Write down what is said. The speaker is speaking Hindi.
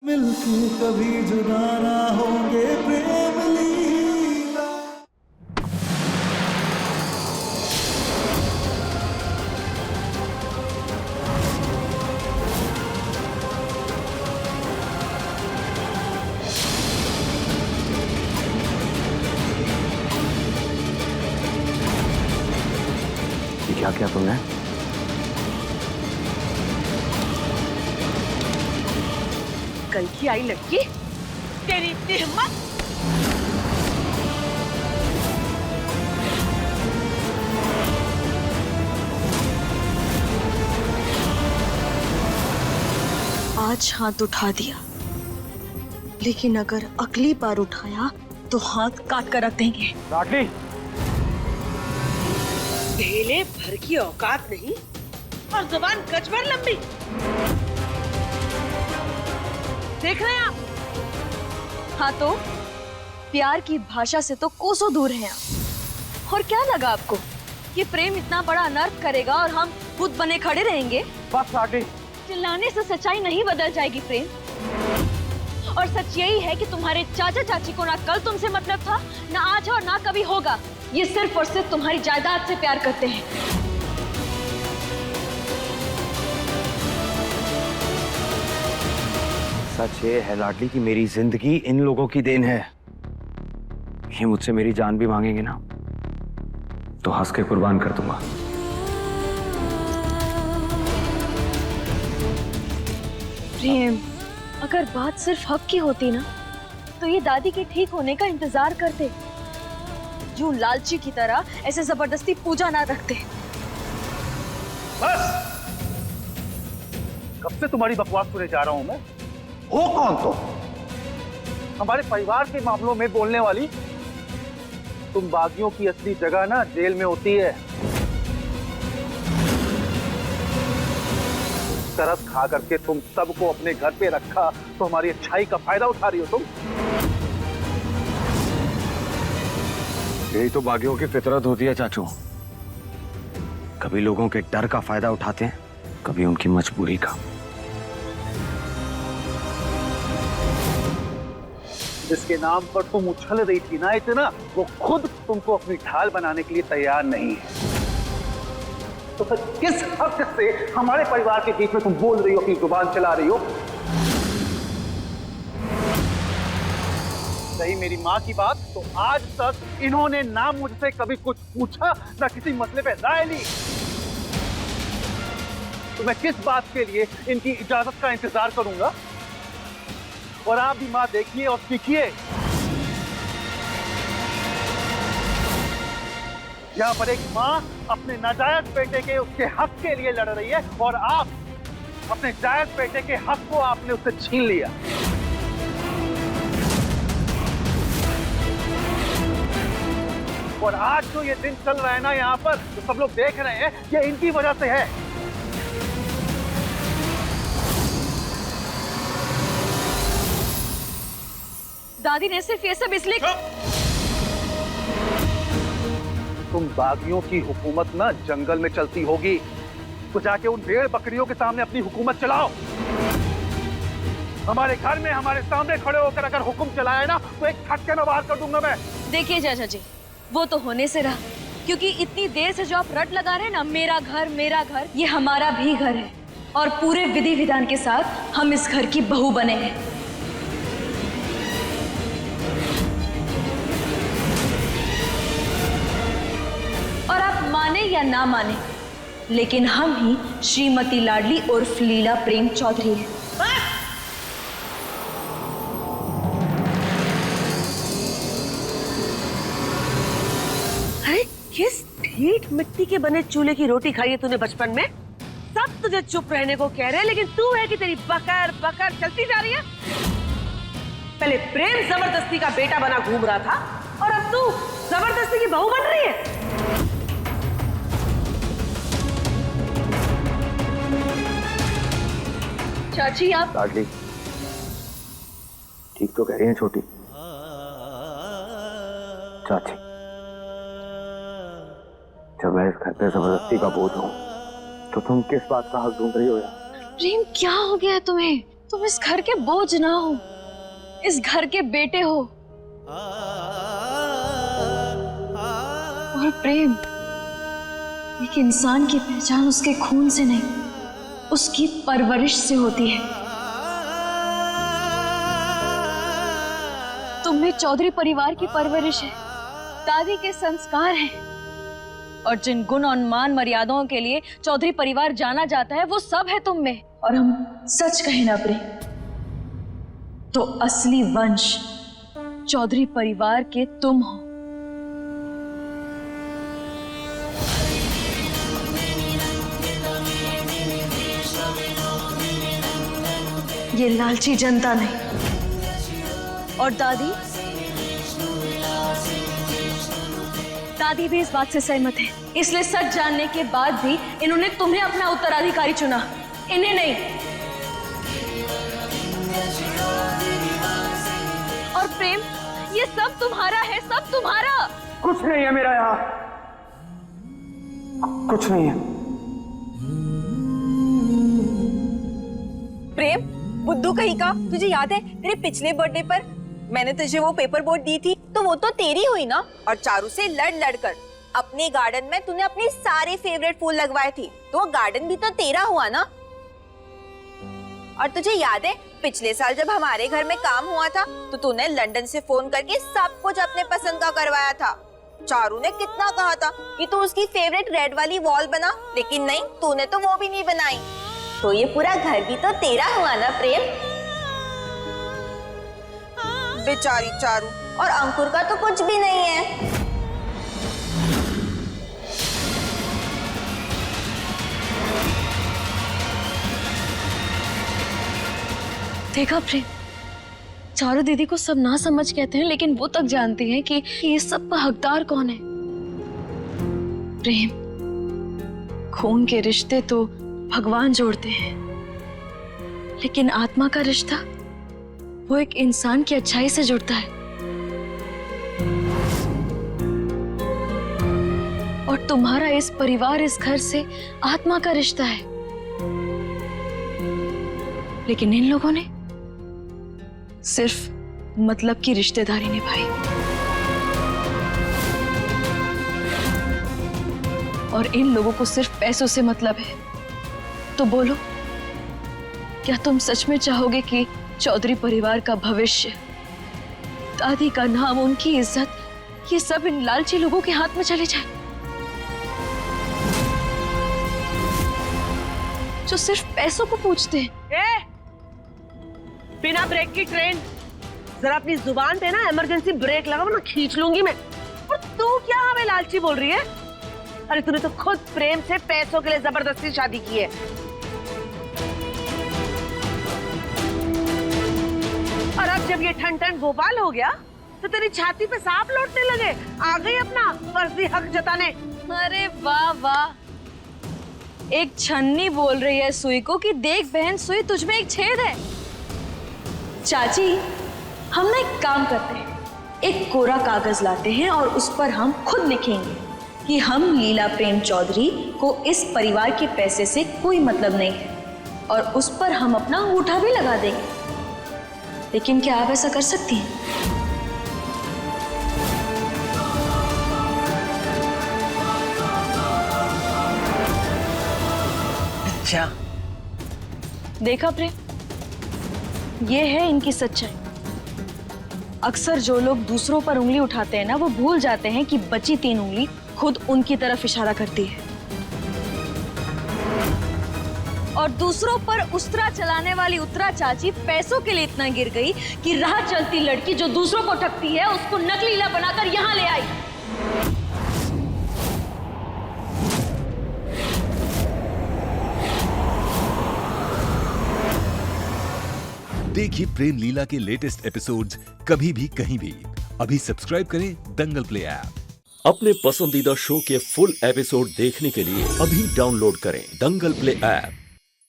मिलके कभी जुदा ना होंगे प्रेम लीला। क्या क्या तुमने? कल की आई लड़की, तेरी इतनी हिम्मत? आज हाथ उठा दिया, लेकिन अगर अगली बार उठाया तो हाथ काट कर रख देंगे। लाडली, ढेले भर की औकात नहीं और जुबान गज भर लंबी। देख रहे हैं आप? हाँ तो प्यार की भाषा से तो कोसों दूर हैं आप। और क्या लगा आपको कि प्रेम इतना बड़ा अनर्थ करेगा और हम खुद बने खड़े रहेंगे? बस लाडली। चिल्लाने से सच्चाई नहीं बदल जाएगी प्रेम। और सच यही है कि तुम्हारे चाचा चाची को ना कल तुमसे मतलब था, ना आज और ना कभी होगा। ये सिर्फ और सिर्फ तुम्हारी जायदाद से प्यार करते हैं। सच ये है लाडली कि मेरी जिंदगी इन लोगों की देन है। ये मुझसे मेरी जान भी मांगेंगे ना तो हंस के कुर्बान कर दूंगा। प्रेम, अगर बात सिर्फ हक की होती ना तो ये दादी के ठीक होने का इंतजार करते। यूं लालची की तरह ऐसे जबरदस्ती पूजा ना रखते। बस, कब से तुम्हारी बकवास सुने जा रहा हूं मैं। हो कौन तुम? हमारे परिवार के मामलों में बोलने वाली? तुम बागियों की असली जगह ना जेल में होती है। तरस खा करके तुम सबको अपने घर पे रखा तो हमारी अच्छाई का फायदा उठा रही हो तुम। यही तो बागियों की फितरत होती है चाचू। कभी लोगों के डर का फायदा उठाते हैं, कभी उनकी मजबूरी का। जिसके नाम पर तुम उछल रही थी ना इतना, वो खुद तुमको अपनी ढाल बनाने के लिए तैयार नहीं है। तो फिर किस हक से हमारे परिवार के बीच में तुम बोल रही हो, अपनी जुबान चला रही हो? रही मेरी माँ की बात, तो आज तक इन्होंने ना मुझसे कभी कुछ पूछा, ना किसी मसले पे राय ली। तो मैं किस बात के लिए इनकी इजाजत का इंतजार करूंगा? और आप भी माँ देखिए और सीखिए। यहाँ पर एक माँ अपने नाजायज बेटे के उसके हक के लिए लड़ रही है और आप अपने जायज बेटे के हक को आपने उससे छीन लिया। और आज जो ये दिन चल रहा है ना यहाँ पर, जो सब लोग देख रहे हैं, ये इनकी वजह से है। दादी ने सिर्फ ये सब इसलिए। तुम बागियों की हुकूमत ना जंगल में चलती होगी, तो जाके उन भेड़ बकरियों के सामने अपनी हुकूमत चलाओ। हमारे घर में हमारे सामने खड़े होकर अगर हुक्म चलाए ना तो एक फटके में बाहर कर दूंगा मैं। देखिए चाचा जी, वो तो होने से रहा, क्योंकि इतनी देर से जो आप रट लगा रहे हैं ना, मेरा घर, ये हमारा भी घर है और पूरे विधि विधान के साथ हम इस घर की बहू बने हैं। और आप माने या ना माने, लेकिन हम ही श्रीमती लाडली उर्फ लीला प्रेम चौधरी हैं। अरे किस ढीठ मिट्टी के बने चूल्हे की रोटी खाई है तूने बचपन में? सब तुझे चुप रहने को कह रहे हैं, लेकिन तू है कि तेरी बकर बकर चलती जा रही है। पहले प्रेम जबरदस्ती का बेटा बना घूम रहा था और अब तू जबरदस्ती की बहू बन रही है। चाची आप लाडली, ठीक तो कह रही हैं छोटी चाची। जब मैं इस घर पे जबरदस्ती का बोझ हूँ तो तुम किस बात का हक ढूंढ रही हो यार? प्रेम, क्या हो गया है तुम्हें? तुम इस घर के बोझ ना हो, इस घर के बेटे हो। और प्रेम, एक इंसान की पहचान उसके खून से नहीं, उसकी परवरिश से होती है। तुम में चौधरी परिवार की परवरिश है, दादी के संस्कार हैं, और जिन गुण और मान मर्यादाओं के लिए चौधरी परिवार जाना जाता है वो सब है तुम में। और हम सच कहें ना प्रेम, तो असली वंश चौधरी परिवार के तुम हो। ये लालची जनता नहीं। और दादी भी इस बात से सहमत है, इसलिए सच जानने के बाद भी इन्होंने तुम्हें अपना उत्तराधिकारी चुना, इन्हें नहीं। और प्रेम, ये सब तुम्हारा है, सब तुम्हारा। कुछ नहीं है मेरा यहाँ, कुछ नहीं है। प्रेम, बुद्धू कहीं का, तुझे याद है तेरे पिछले बर्थडे पर मैंने तुझे वो पेपर बोट दी थी, तो वो तो तेरी हुई ना। और चारू से लड़ कर अपने गार्डन में तूने अपने सारे फेवरेट फूल लगवाए थे, तो वो गार्डन भी तो तेरा हुआ ना। और तुझे याद है पिछले साल जब हमारे घर में काम हुआ था तो तूने लंदन से फोन करके सब कुछ अपने पसंद का करवाया था। चारू ने कितना कहा था कि तू उसकी फेवरेट रेड वाली वॉल बना, लेकिन नहीं, तूने तो वो भी नहीं बनाई। तो ये पूरा घर भी तो तेरा हुआ ना प्रेम। बेचारी चारू, और अंकुर का तो कुछ भी नहीं है। देखा प्रेम, चारू दीदी को सब ना समझ कहते हैं, लेकिन वो तक जानती हैं कि ये सब का हकदार कौन है। प्रेम, खून के रिश्ते तो भगवान जोड़ते हैं, लेकिन आत्मा का रिश्ता वो एक इंसान की अच्छाई से जुड़ता है। और तुम्हारा इस परिवार, इस घर से आत्मा का रिश्ता है, लेकिन इन लोगों ने सिर्फ मतलब की रिश्तेदारी निभाई। और इन लोगों को सिर्फ पैसों से मतलब है। तो बोलो, क्या तुम सच में चाहोगे कि चौधरी परिवार का भविष्य, दादी का नाम, उनकी इज्जत, ये सब इन लालची लोगों के हाथ में चले जाए, जो सिर्फ पैसों को पूछते हैं? बिना ब्रेक की ट्रेन, जरा अपनी जुबान पे ना इमरजेंसी ब्रेक लगाओ ना, खींच लूंगी मैं। और तू क्या हमें लालची बोल रही है? अरे तूने तो खुद प्रेम से पैसों के लिए जबरदस्ती शादी की है। और अब जब ये ठन ठन गोपाल हो गया तो तेरी छाती पे सांप लौटने लगे, आ गई अपना फर्जी हक जताने। अरे वाह वाह, एक छन्नी बोल रही है सुई को कि देख बहन सुई, तुझमें एक छेद है। चाची, हम ना एक काम करते हैं, एक कोरा कागज लाते हैं और उस पर हम खुद लिखेंगे कि हम लीला प्रेम चौधरी को इस परिवार के पैसे से कोई मतलब नहीं है, और उस पर हम अपना अंगूठा भी लगा देंगे। लेकिन क्या आप ऐसा कर सकती हैं? अच्छा, देखा प्रेम, ये है इनकी सच्चाई। अक्सर जो लोग दूसरों पर उंगली उठाते हैं ना, वो भूल जाते हैं कि बची 3 उंगली खुद उनकी तरफ इशारा करती है। और दूसरों पर उस्तरा चलाने वाली उत्तरा चाची पैसों के लिए इतना गिर गई कि राह चलती लड़की जो दूसरों को ठगती है उसको नकलीला बनाकर यहाँ ले आई। देखिए प्रेम लीला के लेटेस्ट एपिसोड्स कभी भी कहीं भी। अभी सब्सक्राइब करें दंगल प्ले ऐप। अपने पसंदीदा शो के फुल एपिसोड देखने के लिए अभी डाउनलोड करें दंगल प्ले ऐप।